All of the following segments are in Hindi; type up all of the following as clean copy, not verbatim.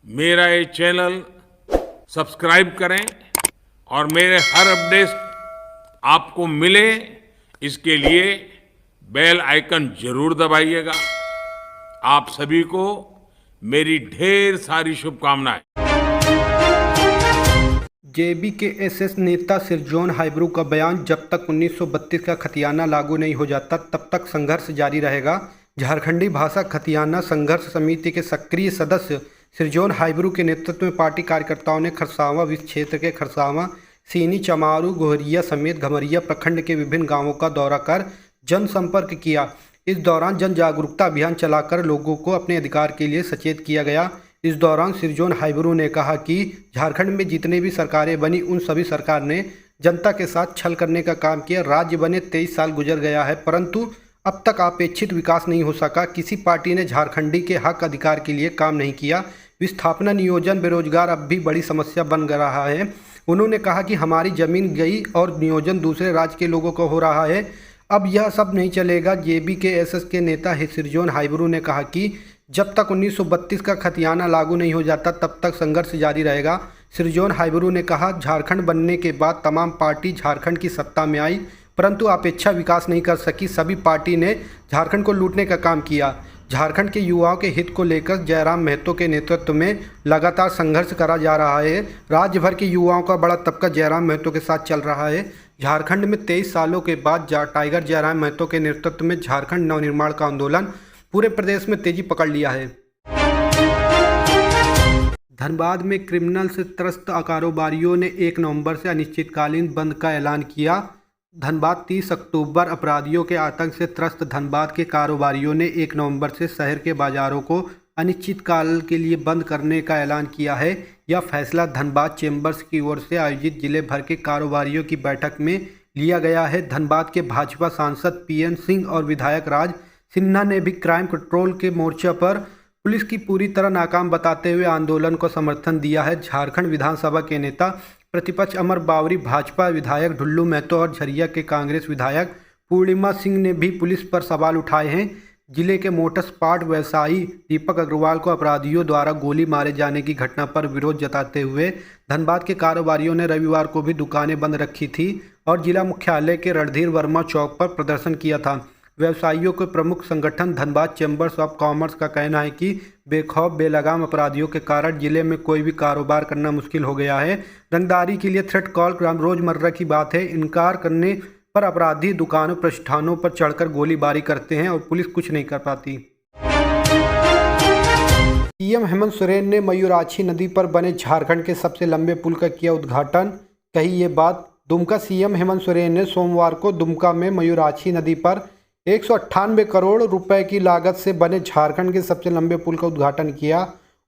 मेरा ये चैनल सब्सक्राइब करें और मेरे हर अपडेट आपको मिले इसके लिए बेल आइकन जरूर दबाइएगा। आप सभी को मेरी ढेर सारी शुभकामनाएं। जेबीकेएसएस नेता सृजन हाइब्रू का बयान, जब तक 1932 का खतियाना लागू नहीं हो जाता तब तक संघर्ष जारी रहेगा। झारखंडी भाषा खतियाना संघर्ष समिति के सक्रिय सदस्य सृजन हाइब्रू के नेतृत्व में पार्टी कार्यकर्ताओं ने खरसावां वित्त क्षेत्र के खरसावां, सीनी, चमारू, गोहरिया समेत घमरिया प्रखंड के विभिन्न गांवों का दौरा कर जनसंपर्क किया। इस दौरान जन जागरूकता अभियान चलाकर लोगों को अपने अधिकार के लिए सचेत किया गया। इस दौरान सृजन हाइब्रू ने कहा कि झारखंड में जितने भी सरकारें बनी उन सभी सरकार ने जनता के साथ छल करने का काम किया। राज्य बने 23 साल गुजर गया है, परंतु अब तक अपेक्षित विकास नहीं हो सका। किसी पार्टी ने झारखंडी के हक अधिकार के लिए काम नहीं किया। विस्थापना, नियोजन, बेरोजगार अब भी बड़ी समस्या बन रहा है। उन्होंने कहा कि हमारी जमीन गई और नियोजन दूसरे राज्य के लोगों को हो रहा है। अब यह सब नहीं चलेगा। जेबीकेएसएस के नेता सृजन हाइब्रू ने कहा कि जब तक 1932 का खतियाना लागू नहीं हो जाता तब तक संघर्ष जारी रहेगा। सृजन हाइब्रू ने कहा, झारखंड बनने के बाद तमाम पार्टी झारखंड की सत्ता में आई, परंतु अपेक्षा विकास नहीं कर सकी। सभी पार्टी ने झारखंड को लूटने का काम किया। झारखंड के युवाओं के हित को लेकर जयराम महतो के नेतृत्व में लगातार संघर्ष करा जा रहा है। राज्य भर के युवाओं का बड़ा तबका जयराम महतो के साथ चल रहा है। झारखंड में 23 सालों के बाद टाइगर जयराम महतो के नेतृत्व में झारखंड नवनिर्माण का आंदोलन पूरे प्रदेश में तेजी पकड़ लिया है। धनबाद में क्रिमिनल से त्रस्त कारोबारियों ने 1 नवंबर से अनिश्चितकालीन बंद का ऐलान किया। धनबाद 30 अक्टूबर अपराधियों के आतंक से त्रस्त धनबाद के कारोबारियों ने 1 नवंबर से शहर के बाजारों को अनिश्चितकाल के लिए बंद करने का ऐलान किया है। यह फैसला धनबाद चैम्बर्स की ओर से आयोजित जिले भर के कारोबारियों की बैठक में लिया गया है। धनबाद के भाजपा सांसद पीएन सिंह और विधायक राज सिन्हा ने भी क्राइम कंट्रोल के मोर्चे पर पुलिस की पूरी तरह नाकाम बताते हुए आंदोलन को समर्थन दिया है। झारखंड विधानसभा के नेता प्रतिपक्ष अमर बावरी, भाजपा विधायक ढुल्लू महतो और झरिया के कांग्रेस विधायक पूर्णिमा सिंह ने भी पुलिस पर सवाल उठाए हैं। जिले के मोटर स्पार्ट व्यवसायी दीपक अग्रवाल को अपराधियों द्वारा गोली मारे जाने की घटना पर विरोध जताते हुए धनबाद के कारोबारियों ने रविवार को भी दुकानें बंद रखी थी और जिला मुख्यालय के रणधीर वर्मा चौक पर प्रदर्शन किया था। व्यवसायियों के प्रमुख संगठन धनबाद चैम्बर्स ऑफ कॉमर्स का कहना है कि बेखौफ बेलगाम अपराधियों के कारण जिले में कोई भी कारोबार करना मुश्किल हो गया है। रंगदारी के लिए थ्रेट कॉल रोजमर्रा की बात है। इनकार करने पर अपराधी दुकानों, प्रतिष्ठानों पर चढ़कर गोलीबारी करते हैं और पुलिस कुछ नहीं कर पाती। सीएम हेमंत सोरेन ने मयूराक्षी नदी पर बने झारखंड के सबसे लंबे पुल का किया उद्घाटन। कही ये बात। दुमका सीएम हेमंत सोरेन ने सोमवार को दुमका में मयूराक्षी नदी पर 198 करोड़ रुपए की लागत से बने झारखंड के सबसे लंबे पुल का उद्घाटन किया।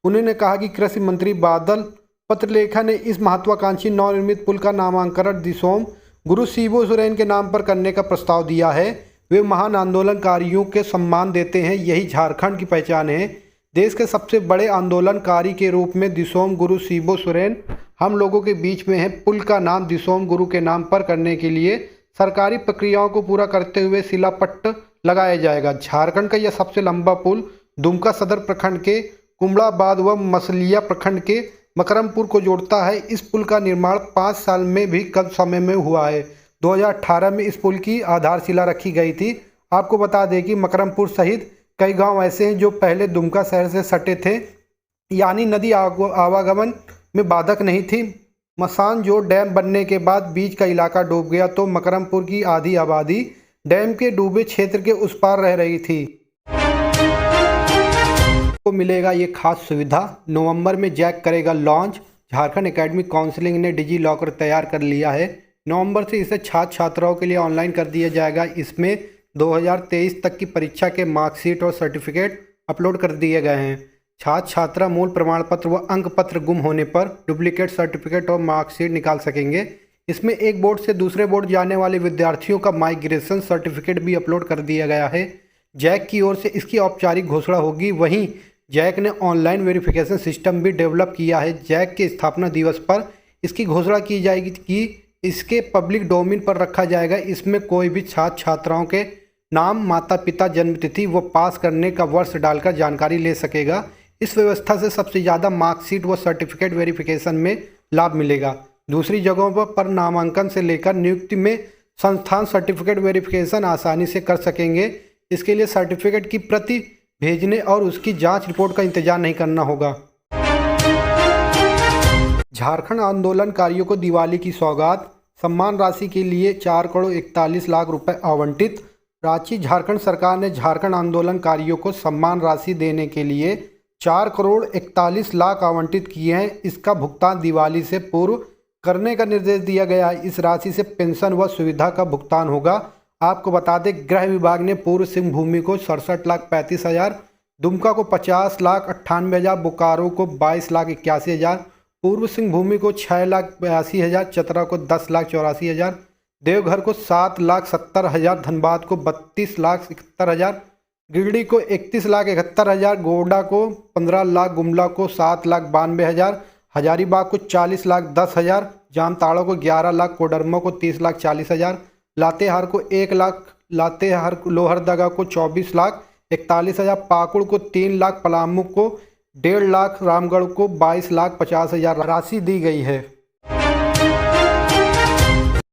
उन्होंने कहा कि कृषि मंत्री बादल पत्रलेखा ने इस महत्वाकांक्षी नवनिर्मित पुल का नामकरण दिसोम गुरु शिबू सोरेन के नाम पर करने का प्रस्ताव दिया है। वे महान आंदोलनकारियों के सम्मान देते हैं, यही झारखंड की पहचान है। देश के सबसे बड़े आंदोलनकारी के रूप में दिसोम गुरु शिबू सोरेन हम लोगों के बीच में है। पुल का नाम दिसोम गुरु के नाम पर करने के लिए सरकारी प्रक्रियाओं को पूरा करते हुए शिलापट्ट लगाया जाएगा। झारखंड का यह सबसे लंबा पुल दुमका सदर प्रखंड के कुमड़ाबाद व मसलिया प्रखंड के मकरमपुर को जोड़ता है। इस पुल का निर्माण 5 साल में भी कम समय में हुआ है। 2018 में इस पुल की आधारशिला रखी गई थी। आपको बता दें कि मकरमपुर सहित कई गांव ऐसे हैं जो पहले दुमका शहर से सटे थे, यानी नदी आवागमन में बाधक नहीं थी। मसानजोर डैम बनने के बाद बीच का इलाका डूब गया तो मकरमपुर की आधी आबादी डैम के डूबे क्षेत्र के उस पार रह रही थी। को मिलेगा ये खास सुविधा। नवंबर में जैक करेगा लॉन्च। झारखंड एकेडमिक काउंसिलिंग ने डिजी लॉकर तैयार कर लिया है। नवंबर से इसे छात्र छात्राओं के लिए ऑनलाइन कर दिया जाएगा। इसमें 2023 तक की परीक्षा के मार्कशीट और सर्टिफिकेट अपलोड कर दिए गए हैं। छात्र छात्रा मूल प्रमाण पत्र व अंक पत्र गुम होने पर डुप्लीकेट सर्टिफिकेट और मार्कशीट निकाल सकेंगे। इसमें एक बोर्ड से दूसरे बोर्ड जाने वाले विद्यार्थियों का माइग्रेशन सर्टिफिकेट भी अपलोड कर दिया गया है। जैक की ओर से इसकी औपचारिक घोषणा होगी। वहीं जैक ने ऑनलाइन वेरिफिकेशन सिस्टम भी डेवलप किया है। जैक के स्थापना दिवस पर इसकी घोषणा की जाएगी कि इसके पब्लिक डोमेन पर रखा जाएगा। इसमें कोई भी छात्र छात्राओं के नाम, माता पिता, जन्मतिथि व पास करने का वर्ष डालकर जानकारी ले सकेगा। इस व्यवस्था से सबसे ज़्यादा मार्कशीट व सर्टिफिकेट वेरिफिकेशन में लाभ मिलेगा। दूसरी जगहों पर नामांकन से लेकर नियुक्ति में संस्थान सर्टिफिकेट वेरिफिकेशन आसानी से कर सकेंगे। इसके लिए सर्टिफिकेट की प्रति भेजने और उसकी जांच रिपोर्ट का इंतजार नहीं करना होगा। झारखंड आंदोलनकारियों को दिवाली की सौगात, सम्मान राशि के लिए 4 करोड़ 41 लाख रुपए आवंटित। रांची, झारखंड सरकार ने झारखंड आंदोलनकारियों को सम्मान राशि देने के लिए 4 करोड़ 41 लाख आवंटित किए हैं। इसका भुगतान दिवाली से पूर्व करने का निर्देश दिया गया है। इस राशि से पेंशन व सुविधा का भुगतान होगा। आपको बता दें, गृह विभाग ने पूर्व सिंहभूमि को 67,35,000, दुमका को 50,98,000, बोकारो को 22,81,000, पूर्व सिंहभूमि को 6,82,000, चतरा को 10,84,000, देवघर को 7,70,000, धनबाद को 32,71,000, गिरिडीह को 31,71,000, गोड्डा को 15 लाख, गुमला को 7,92,000, हजारीबाग को 40,10,000, जामताड़ा को 11 लाख, कोडरमा को 30,40,000, लातेहार को 1 लाख, लोहरदगा को 24,41,000, पाकुड़ को 3 लाख, पलामू को 1.5 लाख, रामगढ़ को 22,50,000 राशि दी गई है।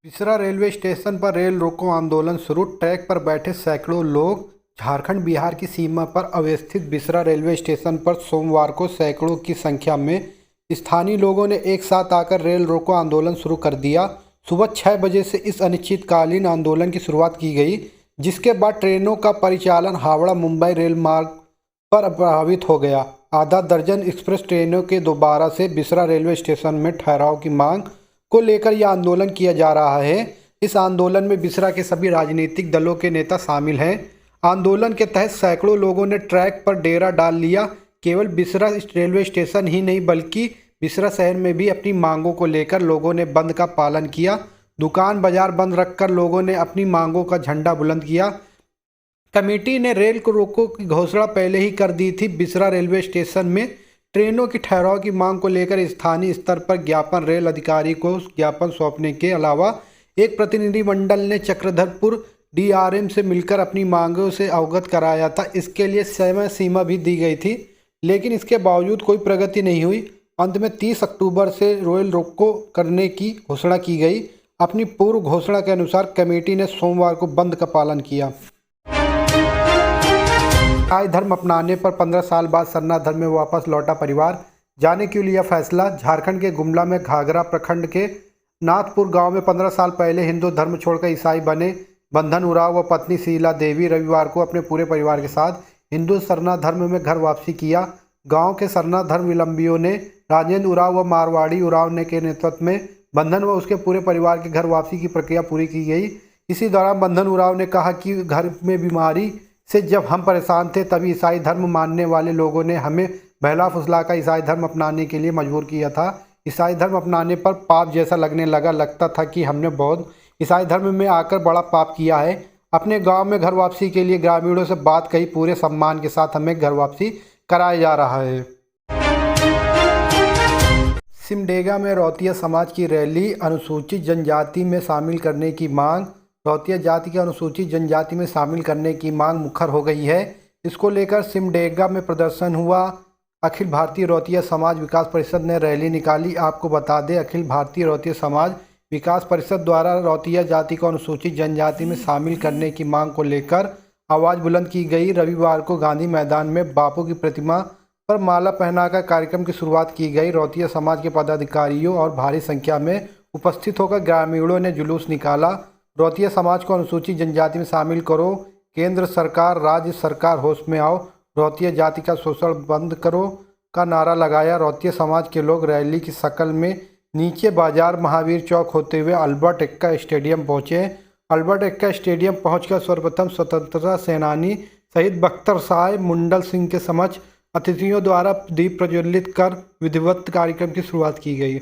बिसरा रेलवे स्टेशन पर रेल रोको आंदोलन शुरू, ट्रैक पर बैठे सैकड़ों लोग। झारखंड बिहार की सीमा पर अवस्थित बिसरा रेलवे स्टेशन पर सोमवार को सैकड़ों की संख्या में स्थानीय लोगों ने एक साथ आकर रेल रोको आंदोलन शुरू कर दिया। सुबह 6 बजे से इस अनिश्चितकालीन आंदोलन की शुरुआत की गई, जिसके बाद ट्रेनों का परिचालन हावड़ा मुंबई रेल मार्ग पर प्रभावित हो गया। आधा दर्जन एक्सप्रेस ट्रेनों के दोबारा से बिसरा रेलवे स्टेशन में ठहराव की मांग को लेकर यह आंदोलन किया जा रहा है। इस आंदोलन में बिसरा के सभी राजनीतिक दलों के नेता शामिल हैं। आंदोलन के तहत सैकड़ों लोगों ने ट्रैक पर डेरा डाल लिया। केवल बिसरा रेलवे स्टेशन ही नहीं बल्कि बिसरा शहर में भी अपनी मांगों को लेकर लोगों ने बंद का पालन किया। दुकान बाजार बंद रखकर लोगों ने अपनी मांगों का झंडा बुलंद किया। कमेटी ने रेल को रोको की घोषणा पहले ही कर दी थी। बिसरा रेलवे स्टेशन में ट्रेनों की ठहराव की मांग को लेकर स्थानीय स्तर पर ज्ञापन रेल अधिकारी को ज्ञापन सौंपने के अलावा एक प्रतिनिधिमंडल ने चक्रधरपुर DRM से मिलकर अपनी मांगों से अवगत कराया था। इसके लिए समय सीमा भी दी गई थी, लेकिन इसके बावजूद कोई प्रगति नहीं हुई। अंत में 30 अक्टूबर से रेल रोको करने की घोषणा की गई। अपनी पूर्व घोषणा के अनुसार कमेटी ने सोमवार को बंद का पालन किया। ईसाई धर्म अपनाने पर 15 साल बाद सरना धर्म में वापस लौटा परिवार, जाने क्यों लिया फैसला। झारखंड के गुमला में घाघरा प्रखंड के नाथपुर गांव में 15 साल पहले हिंदू धर्म छोड़कर ईसाई बने बंधन उरांव व पत्नी शीला देवी रविवार को अपने पूरे परिवार के साथ हिंदू सरना धर्म में घर वापसी किया। गांव के सरना धर्मावलंबियों ने राजेंद्र उरांव व मारवाड़ी उरांव के नेतृत्व में बंधन व उसके पूरे परिवार के घर वापसी की प्रक्रिया पूरी की गई। इसी दौरान बंधन उरांव ने कहा कि घर में बीमारी से जब हम परेशान थे तभी ईसाई धर्म मानने वाले लोगों ने हमें बहला फुसलाकर ईसाई धर्म अपनाने के लिए मजबूर किया था। ईसाई धर्म अपनाने पर पाप जैसा लगने लगा। लगता था कि हमने बहुत ईसाई धर्म में आकर बड़ा पाप किया है। अपने गांव में घर वापसी के लिए ग्रामीणों से बात कही। पूरे सम्मान के साथ हमें घर वापसी कराया जा रहा है। सिमडेगा में रौतिया समाज की रैली, अनुसूचित जनजाति में शामिल करने की मांग। रौतिया जाति के अनुसूचित जनजाति में शामिल करने की मांग मुखर हो गई है। इसको लेकर सिमडेगा में प्रदर्शन हुआ। अखिल भारतीय रौतिया समाज विकास परिषद ने रैली निकाली। आपको बता दें, अखिल भारतीय रौतिया समाज विकास परिषद द्वारा रौतिया जाति को अनुसूचित जनजाति में शामिल करने की मांग को लेकर आवाज़ बुलंद की गई। रविवार को गांधी मैदान में बापू की प्रतिमा पर माला पहनाकर कार्यक्रम की शुरुआत की गई। रौतिया समाज के पदाधिकारियों और भारी संख्या में उपस्थित होकर ग्रामीणों ने जुलूस निकाला। रौतिया समाज को अनुसूचित जनजाति में शामिल करो, केंद्र सरकार राज्य सरकार होश में आओ, रौतिया जाति का शोषण बंद करो का नारा लगाया। रौतिया समाज के लोग रैली की शक्ल में नीचे बाजार महावीर चौक होते हुए अल्बर्ट एक्का स्टेडियम पहुंचे। अल्बर्ट एक्का स्टेडियम पहुंचकर सर्वप्रथम स्वतंत्रता सेनानी शहीद बख्तर साय मुंडल सिंह के समक्ष अतिथियों द्वारा दीप प्रज्वलित कर विधिवत कार्यक्रम की शुरुआत की गई।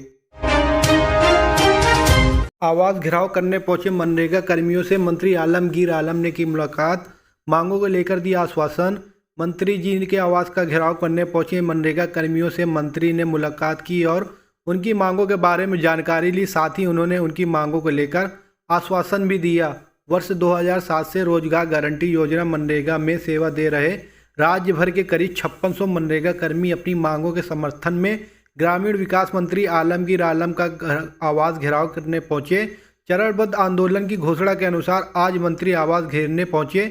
आवास घेराव करने पहुंचे मनरेगा कर्मियों से मंत्री आलमगीर आलम ने की मुलाकात, मांगों को लेकर दिया आश्वासन। मंत्री जी के आवास का घेराव करने पहुंचे मनरेगा कर्मियों से मंत्री ने मुलाकात की और उनकी मांगों के बारे में जानकारी ली। साथ ही उन्होंने उनकी मांगों को लेकर आश्वासन भी दिया। वर्ष 2007 से रोजगार गारंटी योजना मनरेगा में सेवा दे रहे राज्य भर के करीब 5600 मनरेगा कर्मी अपनी मांगों के समर्थन में ग्रामीण विकास मंत्री आलमगीर आलम का आवास घेराव करने पहुंचे। चरणबद्ध आंदोलन की घोषणा के अनुसार आज मंत्री आवास घेरने पहुंचे।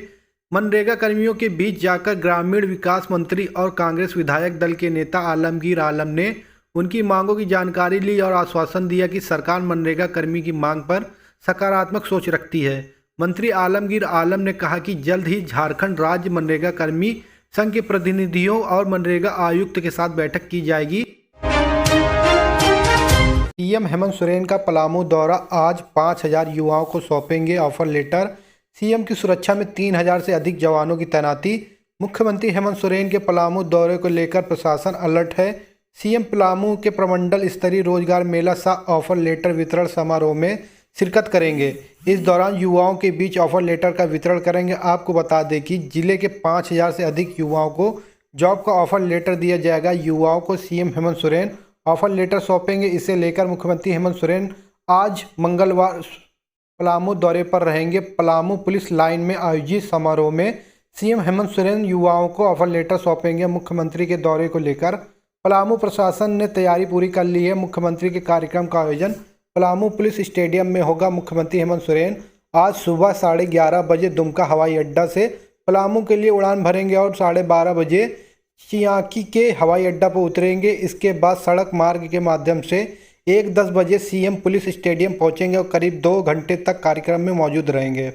मनरेगा कर्मियों के बीच जाकर ग्रामीण विकास मंत्री और कांग्रेस विधायक दल के नेता आलमगीर आलम ने उनकी मांगों की जानकारी ली और आश्वासन दिया कि सरकार मनरेगा कर्मी की मांग पर सकारात्मक सोच रखती है। मंत्री आलमगीर आलम ने कहा कि जल्द ही झारखंड राज्य मनरेगा कर्मी संघ के प्रतिनिधियों और मनरेगा आयुक्त के साथ बैठक की जाएगी। सीएम हेमंत सोरेन का पलामू दौरा, आज 5000 युवाओं को सौंपेंगे ऑफर लेटर। सीएम की सुरक्षा में 3000 से अधिक जवानों की तैनाती। मुख्यमंत्री हेमंत सोरेन के पलामू दौरे को लेकर प्रशासन अलर्ट है। सीएम पलामू के प्रमंडल स्तरीय रोजगार मेला सह ऑफर लेटर वितरण समारोह में शिरकत करेंगे। इस दौरान युवाओं के बीच ऑफर लेटर का वितरण करेंगे। आपको बता दें कि जिले के 5000 से अधिक युवाओं को जॉब का ऑफर लेटर दिया जाएगा। युवाओं को CM Hemant Soren offer letter सौंपेंगे। इसे लेकर मुख्यमंत्री हेमंत सोरेन आज मंगलवार पलामू दौरे पर रहेंगे। पलामू पुलिस लाइन में आयोजित समारोह में सीएम हेमंत सोरेन युवाओं को ऑफर लेटर सौंपेंगे। मुख्यमंत्री के दौरे को लेकर पलामू प्रशासन ने तैयारी पूरी कर ली है। मुख्यमंत्री के कार्यक्रम का आयोजन पलामू पुलिस स्टेडियम में होगा। मुख्यमंत्री हेमंत सोरेन आज सुबह 11:30 बजे दुमका हवाई अड्डा से पलामू के लिए उड़ान भरेंगे और 12:30 बजे चियाकी के हवाई अड्डा पर उतरेंगे। इसके बाद सड़क मार्ग के माध्यम से 1:10 बजे सीएम पुलिस स्टेडियम पहुंचेंगे और करीब 2 घंटे तक कार्यक्रम में मौजूद रहेंगे।